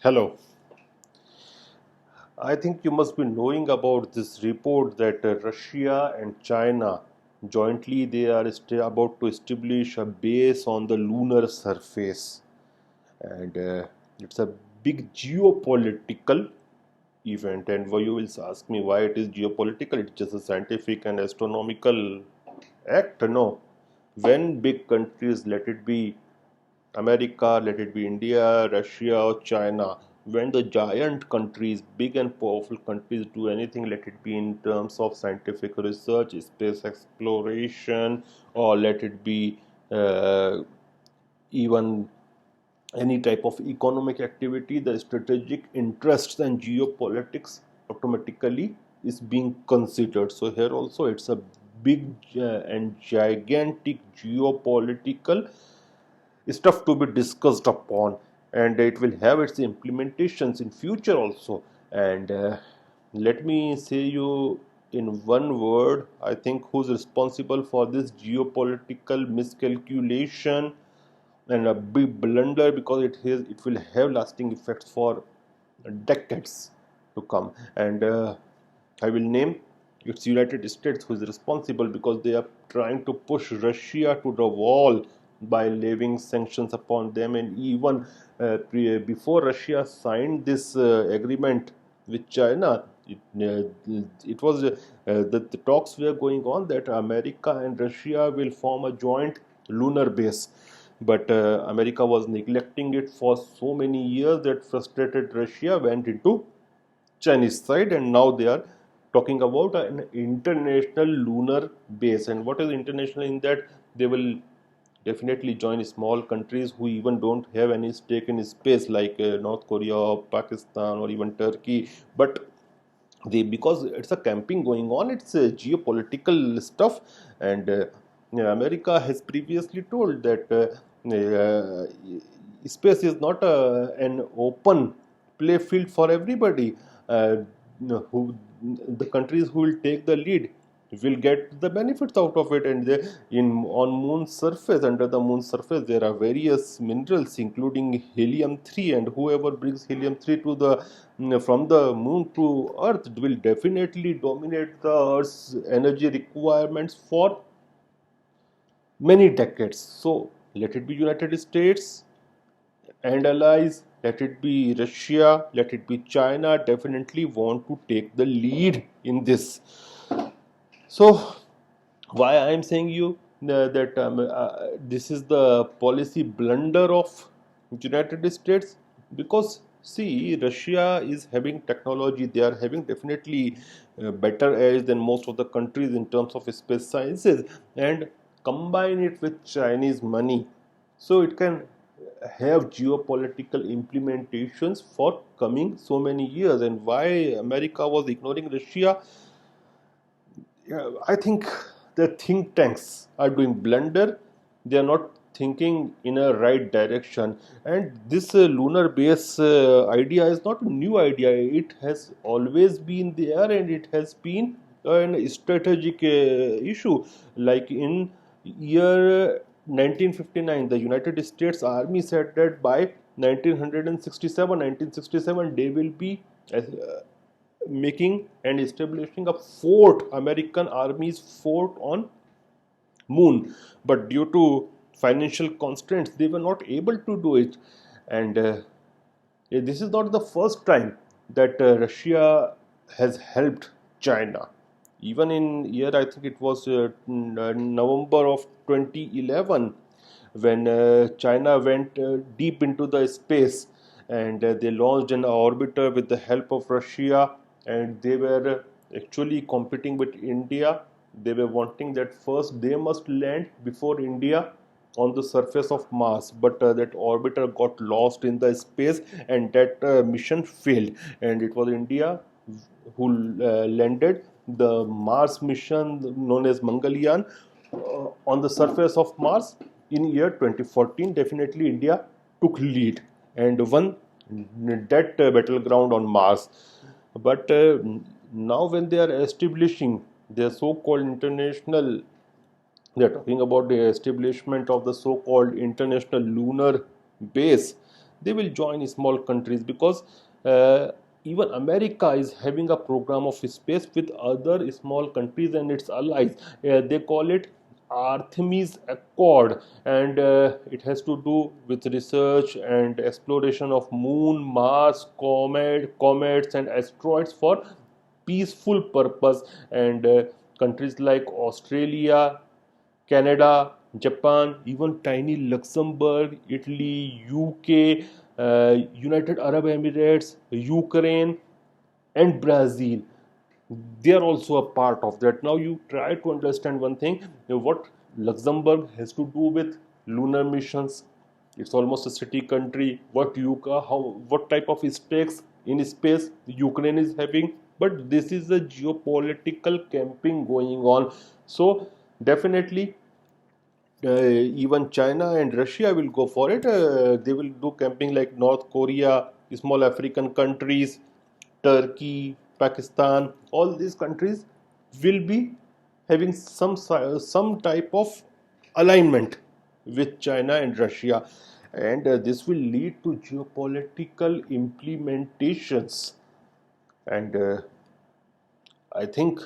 Hello. I think you must be knowing about this report that Russia and China jointly they are about to establish a base on the lunar surface, and it's a big geopolitical event. And why you will ask me why it is geopolitical? It's just a scientific and astronomical act. No, when big countries, let it be America, let it be India, Russia, or China, when the giant countries, big and powerful countries, do anything, let it be in terms of scientific research, space exploration, or let it be uh, even any type of economic activity, the strategic interests and geopolitics automatically is being considered. So here also it's a big and gigantic geopolitical stuff to be discussed upon, and it will have its implementations in future also. And let me say you in one word, I think who's responsible for this geopolitical miscalculation and a big blunder, because it will have lasting effects for decades to come. And I will name it's United States who is responsible, because they are trying to push Russia to the wall by levying sanctions upon them. And even before Russia signed this agreement with China, it was the talks were going on that America and Russia will form a joint lunar base. But America was neglecting it for so many years that frustrated Russia went into Chinese side, and now they are talking about an international lunar base. And what is international in that? They will definitely join small countries who even don't have any stake in space, like North Korea or Pakistan or even Turkey. But they, because it's a camping going on, it's geopolitical stuff. And America has previously told that space is not an open play field for everybody. Who the countries who will take the lead will get the benefits out of it. And they, in on moon surface, under the moon surface, there are various minerals including helium 3, and whoever brings helium 3 to the from the moon to earth will definitely dominate the earth's energy requirements for many decades. So let it be United States and allies, let it be Russia, let it be China, definitely want to take the lead in this. So why I am saying you that this is the policy blunder of United States? Because see, Russia is having technology, they are having definitely better edge than most of the countries in terms of space sciences, and combine it with Chinese money, so it can have geopolitical implementations for coming so many years. And why America was ignoring Russia? Yeah, I think the think tanks are doing blunder. They are not thinking in a right direction. And this lunar base idea is not a new idea. It has always been there, and it has been a strategic issue. Like in year 1959, the United States Army said that by 1967 they will be uh, making and establishing a fort, American Army's fort on moon. But due to financial constraints, they were not able to do it. And this is not the first time that Russia has helped China. Even in year, I think it was November of 2011, when China went deep into the space, and they launched an orbiter with the help of Russia, and they were actually competing with India. They were wanting that first they must land before India on the surface of Mars, but that orbiter got lost in the space, and that mission failed. And it was India who landed the Mars mission known as Mangalyaan on the surface of Mars in year 2014. Definitely, India took lead and won that battleground on Mars. But now, when they are establishing their so-called international, they're talking about the establishment of the so-called international lunar base. they will join small countries, because uh, even America is having a program of space with other small countries and its allies. They call it Artemis Accord, and it has to do with research and exploration of Moon, Mars, comets, and asteroids for peaceful purpose. And countries like Australia, Canada, Japan, even tiny Luxembourg, Italy, UK, United Arab Emirates, Ukraine, and Brazil, they are also a part of that. Now you try to understand one thing, what Luxembourg has to do with lunar missions. It's almost a city country. What type of stakes in space Ukraine is having? But this is a geopolitical camping going on. So definitely even China and Russia will go for it. They will do camping like North Korea, small African countries, Turkey, Pakistan. All these countries will be having some type of alignment with China and Russia, and this will lead to geopolitical implementations. And I think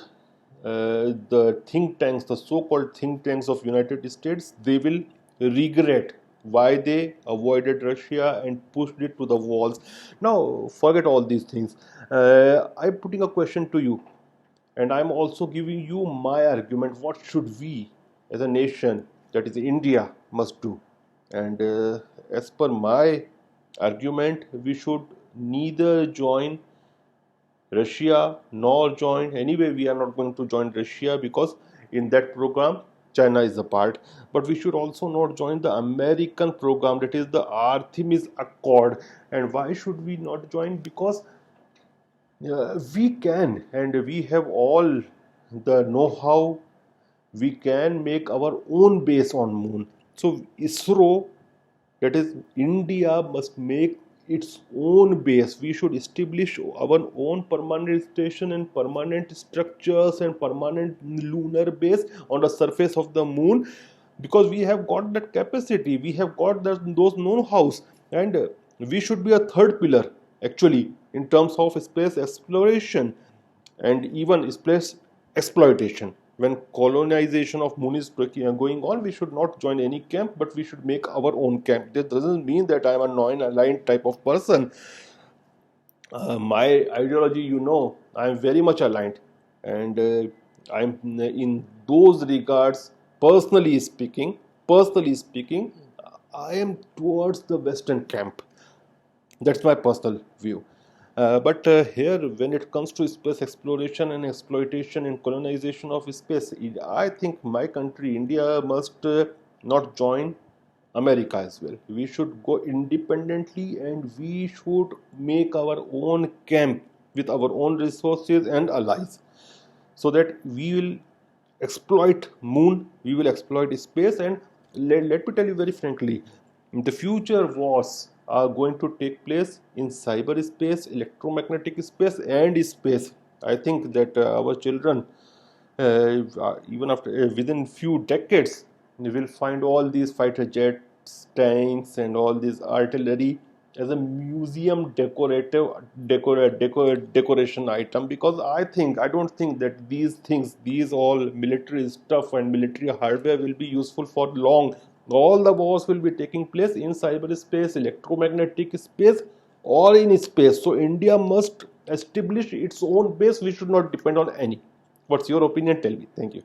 the think tanks, the so-called think tanks of United States, they will regret why they avoided Russia and pushed it to the walls. Now, forget all these things. I'm putting a question to you, and I'm also giving you my argument. What should we, as a nation, that is India, must do? And as per my argument, we should neither join Russia nor join. Anyway, we are not going to join Russia because in that program China is a part. But we should also not join the American program, that is the Artemis Accord. And why should we not join? Because we can, and we have all the know-how. We can make our own base on moon. So ISRO, that is India, must make its own base. We should establish our own permanent station and permanent structures and permanent lunar base on the surface of the moon, because we have got that capacity, we have got those know-hows. And we should be a third pillar actually in terms of space exploration and even space exploitation. When colonization of moon is going on, we should not join any camp, but we should make our own camp. That doesn't mean that I'm a non-aligned type of person. My ideology, I'm very much aligned, and I'm in those regards, personally speaking, I am towards the Western camp. That's my personal view. But here, when it comes to space exploration and exploitation and colonization of space, I think my country, India, must not join America as well. We should go independently and we should make our own camp with our own resources and allies, so that we will exploit moon, we will exploit space. And let me tell you very frankly, the future wars are going to take place in cyberspace, electromagnetic space, and space. I think that our children, even after within few decades, we will find all these fighter jets, tanks, and all this artillery as a museum decoration item. Because I don't think that these things, these all military stuff and military hardware, will be useful for long. All the wars will be taking place in cyberspace, electromagnetic space, or in space. So India must establish its own base. We should not depend on any. What's your opinion? Tell me. Thank you.